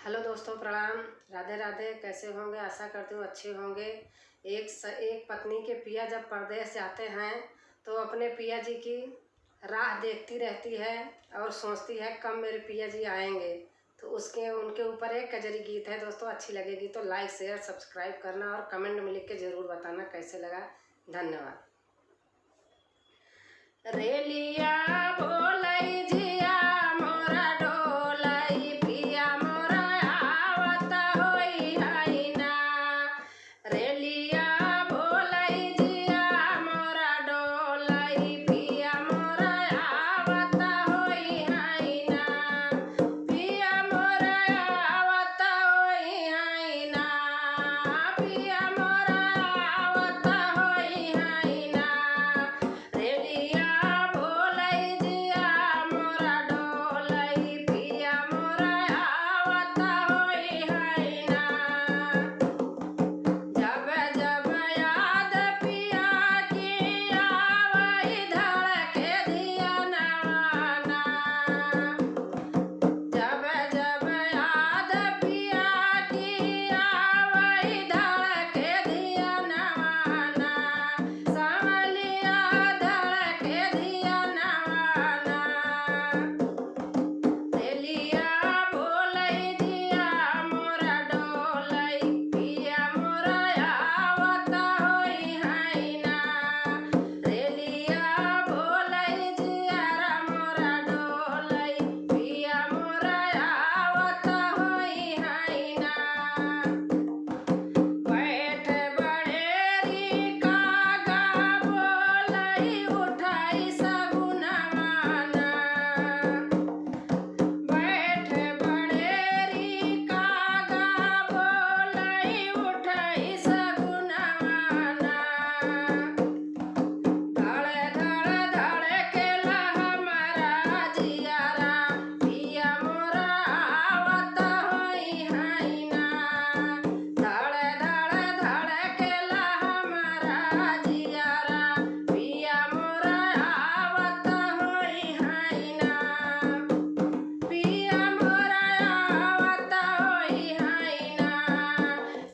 Hello दोस्तों, प्रणाम। राधे राधे। कैसे होंगे? आशा करती हूँ अच्छे होंगे। एक पत्नी के पिया जब परदेश जाते हैं तो अपने पिया जी की राह देखती रहती है और सोचती है कब मेरे पिया जी आएंगे। तो उनके ऊपर एक कजरी गीत है दोस्तों। अच्छी लगेगी तो लाइक शेयर सब्सक्राइब करना और कमेंट में लिख के ज़रूर बताना कैसे लगा। धन्यवाद। रेलिया बोलई जिया मोरा डोलई पिया मोरा आवत होई हैना। रेलिया बोलई जिया मोरा डोलई पिया मोरा आवत होई हैना। पिया मोरा आवत होई हैना। पिया मोरा आवत होई हैना। रेलिया बोलई जिया मोरा डोलई पिया मोरा आवत होई हैना। जब जब याद पिया की आवई धड़के दिया नवाना। जब जब याद पिया की आवई धड़के दिया नवाना। सांवलिया धड़के दिया नवाना। रेलिया बोलई जिया मोरा डोलई पिया मोरा आवत होई हैना। रेलिया बोलई जिया मोरा डोलई पिया मोरा आवत होई हैना। बैठ बड़ेरी कागा बोलई उठाई सगुनवाना। बैठ बड़ेरी कागा बोलई उठाई सगुनवाना। धड़ धड़ धड़केला हमारा जियारा पिया मोरा आवत होई हैना। धड़ धड़ धड़केला हमारा जियारा पिया मोरा आवत होई हैना। पिया मोरा आवत होई हैना।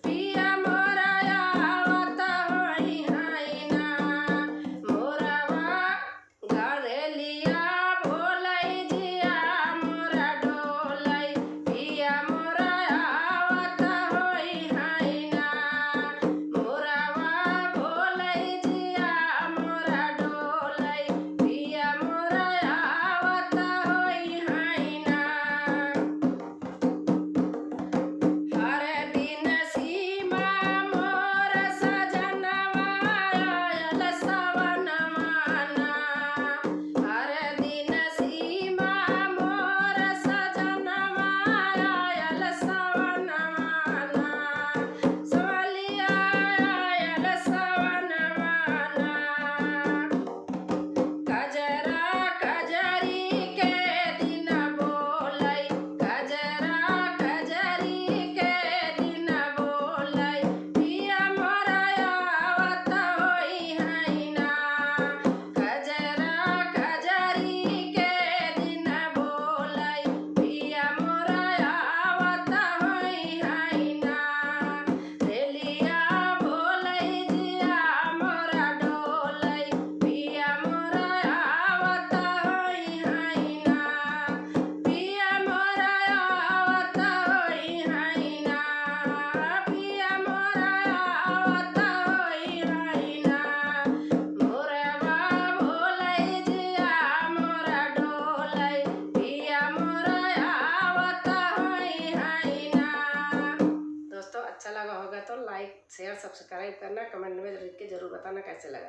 पिया मोरा आवत होई हैना। मोरवा घरेलिया बोलई जिया मोरा डोलई पिया मोरा आवत होई हैना। मोरवा बोलई जिया मोरा डोलई पिया मोरा आवत होई हैना। हर दिन सीमा मोर सजनवा आयल सवनवाना। हर दिन सीमा मोर सजनवा आयल सवनवाना। सवलिया आयल सवनवाना। कजरा कजरी के दिन बोलई कजरा कजरी के दिन बोलई पिया मोरा आवत होई हैना। कजरा कजरी के दिन बोलई पिया मोरा आवत होई हैना। रेलिया बोलई जिया मोरा डोलई पिया मोरा आवत होई हैना। पिया मोरा आवत होई हैना। पिया मोरा आवत होई हैना। मोरवा बोलई जिया मोरा डोलई पिया मोरा आवत होई हैना। दोस्तों, अच्छा लगा होगा तो लाइक शेयर सब्सक्राइब करना, कमेंट में लिख के जरूर बताना कैसे लगा।